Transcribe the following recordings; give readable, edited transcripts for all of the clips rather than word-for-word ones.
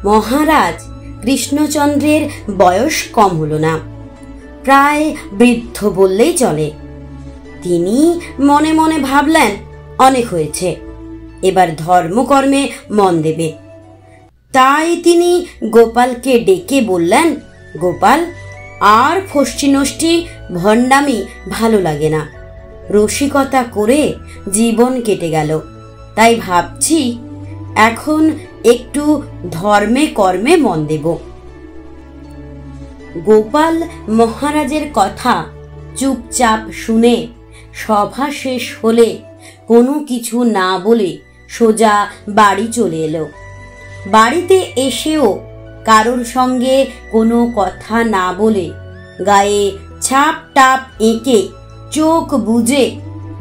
মহারাজ কৃষ্ণচন্দ্রের বয়স কম হলো না, প্রায় বৃদ্ধ বললেই চলে। তিনি মনে মনে ভাবলেন, অনেক হয়েছে, এবার ধর্মকর্মে মন দেবে। তাই তিনি গোপালকে ডেকে বললেন, গোপাল, আর ফষ্টি নষ্টি ভণ্ডামি ভালো লাগে না। রসিকতা করে জীবন কেটে গেল, তাই ভাবছি এখন একটু ধর্মে কর্মে মন দেব। গোপাল মহারাজের কথা চুপচাপ শুনে সভা শেষ হলে কোনো কিছু না বলে সোজা বাড়ি চলে এলো। বাড়িতে এসেও কারোর সঙ্গে কোনো কথা না বলে গায়ে ছাপ টাপ এঁকে চোখ বুজে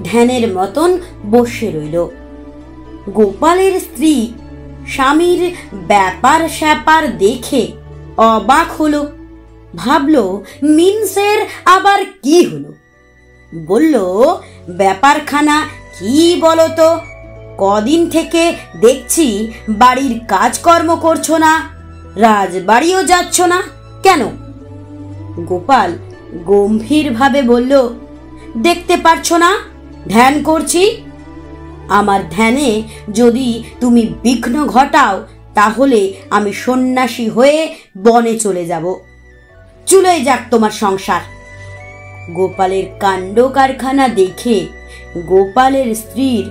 ধ্যানের মতন বসে রইল। গোপালের স্ত্রী স্বামীর ব্যাপার স্যাপার দেখে অবাক হলো, ভাবল মিনসের আবার কি হলো। বলল, ব্যাপারখানা কি বলো তো? কদিন থেকে দেখছি বাড়ির কাজকর্ম করছো না, রাজবাড়িও যাচ্ছ না কেন? গোপাল গম্ভীরভাবে বলল, দেখতে পারছো না ধ্যান করছি। আমার ধ্যানে যদি তুমি বিঘ্ন ঘটাও তাহলে আমি সন্ন্যাসী হয়ে বনে চলে যাব, চুলোয় যাক তোমার সংসার। গোপালের কাণ্ড কারখানা দেখে গোপালের স্ত্রীর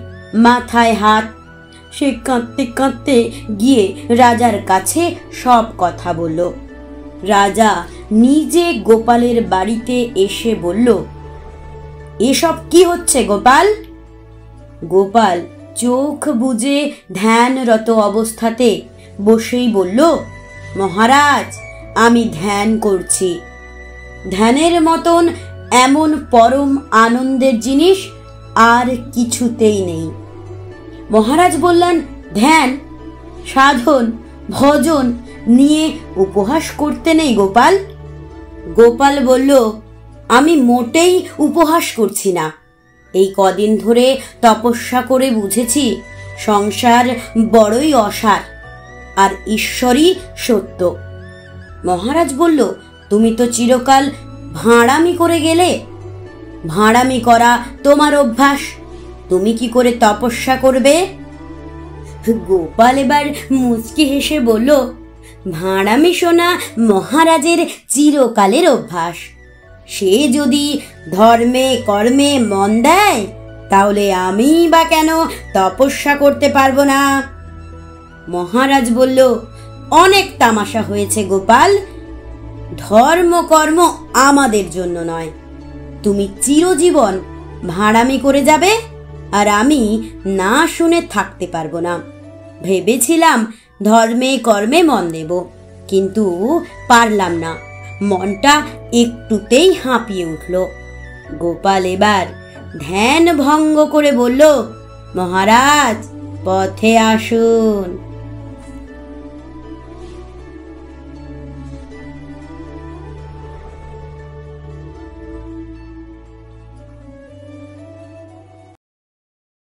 মাথায় হাত। সে কাঁদতে কাঁদতে গিয়ে রাজার কাছে সব কথা বলল। রাজা নিজে গোপালের বাড়িতে এসে বলল, এসব কি হচ্ছে গোপাল? গোপাল চোখ বুজে ধ্যানরত অবস্থাতে বসেই বলল, মহারাজ, আমি ধ্যান করছি। ধ্যানের মতন এমন পরম আনন্দের জিনিস আর কিছুতেই নেই। মহারাজ বললেন, ধ্যান, সাধন, ভজন নিয়ে উপহাস করতে নেই গোপাল। গোপাল বলল, আমি মোটেই উপহাস করছি না। এই কদিন ধরে তপস্যা করে বুঝেছি সংসার বড়ই অসার, আর ঈশ্বরই সত্য। মহারাজ বলল, তুমি তো চিরকাল ভাঁড়ামি করে গেলে। ভাঁড়ামি করা তোমার অভ্যাস, তুমি কি করে তপস্যা করবে? গোপাল এবার মুচকি হেসে বলল, ভাঁড়ামি শোনা মহারাজের চিরকালের অভ্যাস। সে যদি ধর্মে কর্মে মন দেয় তাহলে আমি বা কেন তপস্যা করতে পারবো না? মহারাজ বলল, অনেক তামাশা হয়েছে গোপাল। ধর্ম কর্ম আমাদের জন্য নয়। তুমি চিরজীবন ভাঁড়ামি করে যাবে আর আমি না শুনে থাকতে পারবো না। ভেবেছিলাম ধর্মে কর্মে মন দেব, কিন্তু পারলাম না। মনটা একটুতেই হাঁপিয়ে উঠল। গোপাল এবার ধ্যান ভঙ্গ করে বলল, মহারাজ, পথে আসুন।